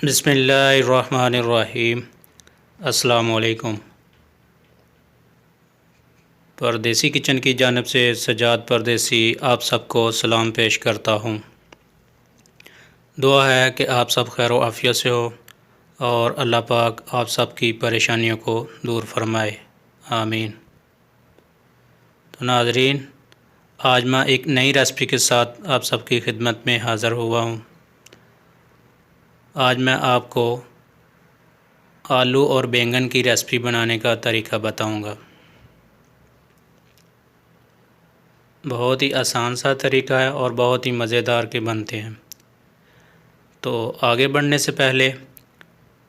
बिस्मिल्लाहिर्रहमानिर्रहीम। अस्सलामुअलैकुम। परदेसी किचन की जानिब से सजाद परदेसी आप सबको सलाम पेश करता हूँ। दुआ है कि आप सब खैर आफ़ियत से हो और अल्लाह पाक आप सब की परेशानियों को दूर फरमाए, आमीन। तो नाज़रीन, आज मैं एक नई रेसिपी के साथ आप सबकी खिदमत में हाज़िर हुआ हूँ। आज मैं आपको आलू और बैंगन की रेसिपी बनाने का तरीका बताऊंगा। बहुत ही आसान सा तरीका है और बहुत ही मज़ेदार के बनते हैं। तो आगे बढ़ने से पहले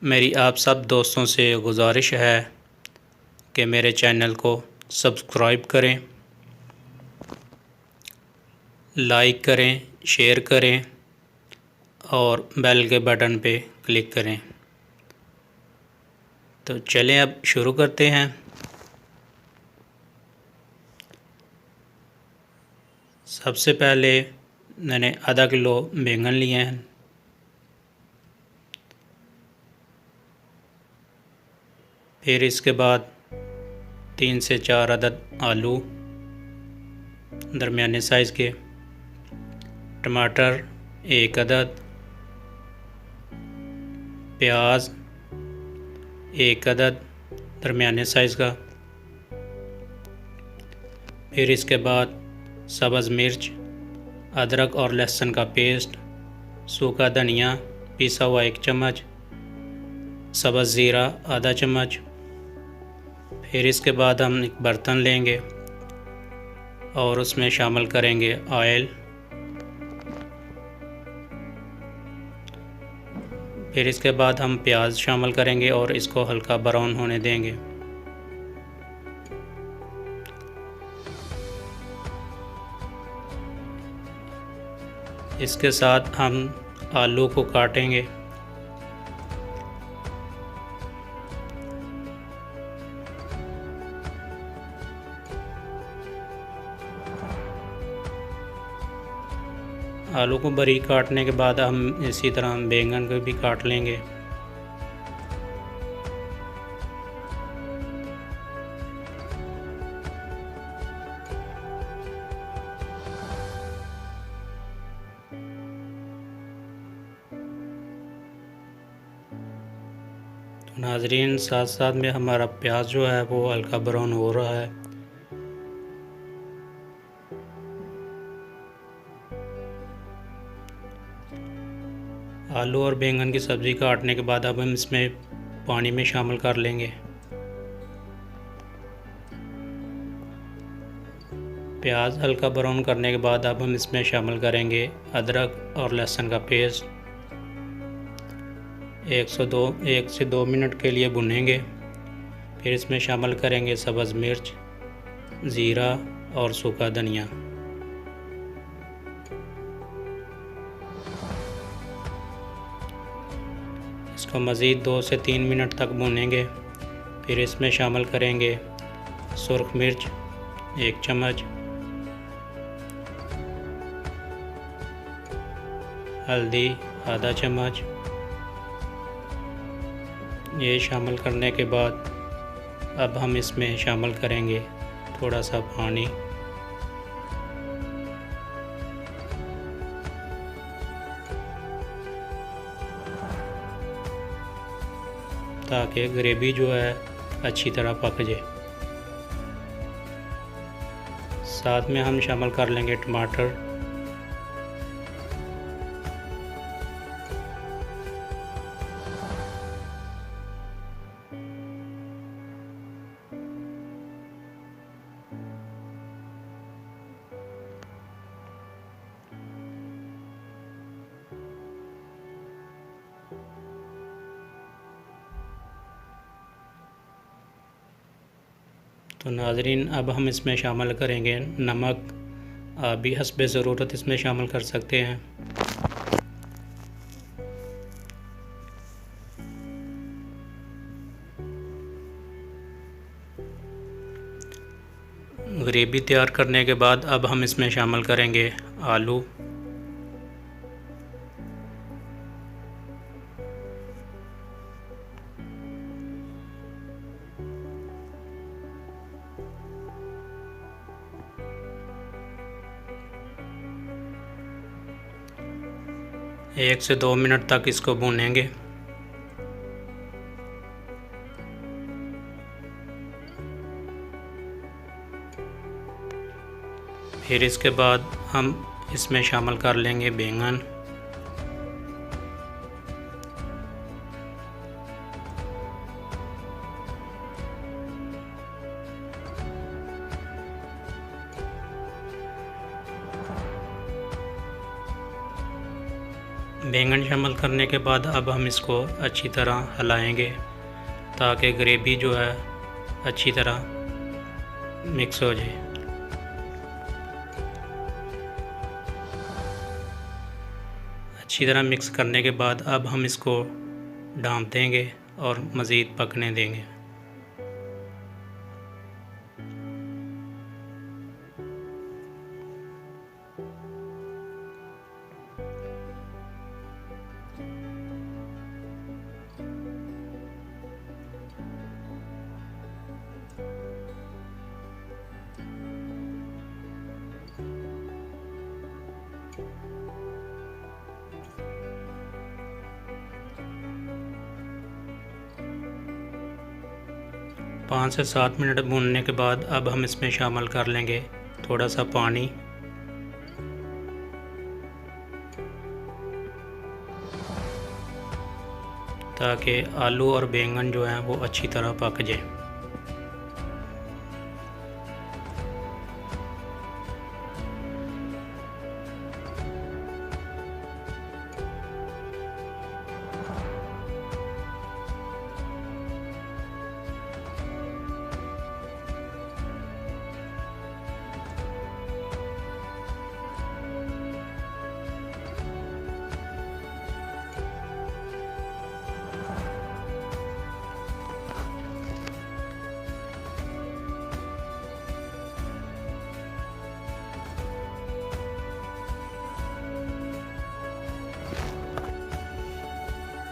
मेरी आप सब दोस्तों से गुजारिश है कि मेरे चैनल को सब्सक्राइब करें, लाइक करें, शेयर करें और बेल के बटन पे क्लिक करें। तो चलें अब शुरू करते हैं। सबसे पहले मैंने आधा किलो बैंगन लिए हैं। फिर इसके बाद 3 से 4 अदद आलू दरमियाने साइज़ के, टमाटर 1 अदद, प्याज 1 अदद दरमियाने साइज़ का। फिर इसके बाद सब्ज़ मिर्च, अदरक और लहसुन का पेस्ट, सूखा धनिया पिसा हुआ 1 चम्मच, सब्ज़ ज़ीरा आधा चम्मच। फिर इसके बाद हम एक बर्तन लेंगे और उसमें शामिल करेंगे ऑयल। फिर इसके बाद हम प्याज शामिल करेंगे और इसको हल्का ब्राउन होने देंगे। इसके साथ हम आलू को काटेंगे। आलू को बारीक काटने के बाद हम इसी तरह बैंगन को भी काट लेंगे। तो नाजरीन, साथ साथ में हमारा प्याज जो है वो हल्का ब्राउन हो रहा है। आलू और बैंगन की सब्ज़ी काटने के बाद अब हम इसमें पानी में शामिल कर लेंगे। प्याज हल्का ब्राउन करने के बाद अब हम इसमें शामिल करेंगे अदरक और लहसुन का पेस्ट। 1 से 2 मिनट के लिए भुनेंगे। फिर इसमें शामिल करेंगे सब्ज़ मिर्च, ज़ीरा और सूखा धनिया। इसको मज़ीद 2 से 3 मिनट तक भूनेंगे। फिर इसमें शामिल करेंगे सुर्ख मिर्च 1 चम्मच, हल्दी आधा चम्मच। ये शामिल करने के बाद अब हम इसमें शामिल करेंगे थोड़ा सा पानी। ताकि ग्रेवी जो है अच्छी तरह पक जाए। साथ में हम शामिल कर लेंगे टमाटर। तो नाज़रीन, अब हम इसमें शामिल करेंगे नमक। आप भी हस्बे ज़रूरत इसमें शामिल कर सकते हैं। ग्रेवी तैयार करने के बाद अब हम इसमें शामिल करेंगे आलू। 1 से 2 मिनट तक इसको भूनेंगे। फिर इसके बाद हम इसमें शामिल कर लेंगे बैंगन। बैंगन शामिल करने के बाद अब हम इसको अच्छी तरह हिलाएंगे ताकि ग्रेवी जो है अच्छी तरह मिक्स हो जाए। अच्छी तरह मिक्स करने के बाद अब हम इसको ढाँप देंगे और मज़ीद पकने देंगे। पाँच से 7 मिनट भूनने के बाद अब हम इसमें शामिल कर लेंगे थोड़ा सा पानी। ताकि आलू और बैंगन जो हैं वो अच्छी तरह पक जाए।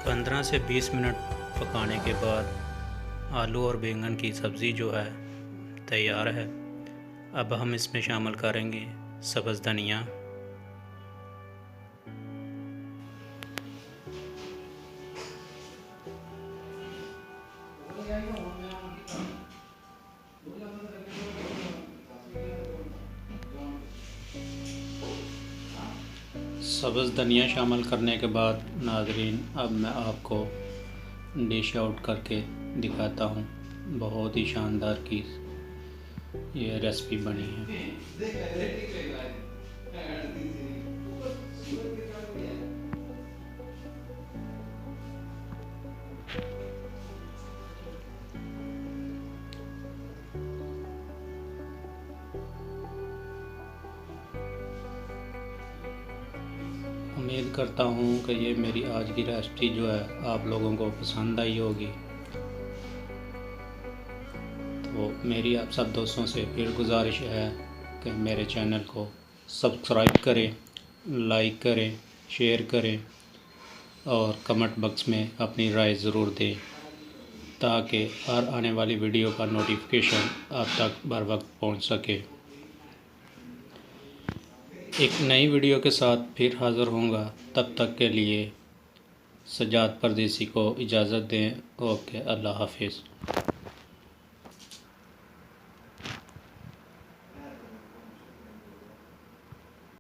पंद्रह से 20 मिनट पकाने के बाद आलू और बैंगन की सब्ज़ी जो है तैयार है। अब हम इसमें शामिल करेंगे सब्ज़ धनिया, सब्ज़ धनिया शामिल करने के बाद नाज़रीन अब मैं आपको डिश आउट करके दिखाता हूँ। बहुत ही शानदार की ये रेसिपी बनी है। उम्मीद करता हूँ कि ये मेरी आज की रेसिपी जो है आप लोगों को पसंद आई होगी। तो मेरी आप सब दोस्तों से फिर गुजारिश है कि मेरे चैनल को सब्सक्राइब करें, लाइक करें, शेयर करें और कमेंट बॉक्स में अपनी राय ज़रूर दें ताकि हर आने वाली वीडियो का नोटिफिकेशन आप तक बर वक्त पहुँच सके। एक नई वीडियो के साथ फिर हाज़िर होऊंगा, तब तक के लिए सजाद परदेसी को इजाज़त दें। ओके, अल्लाह हाफिज़।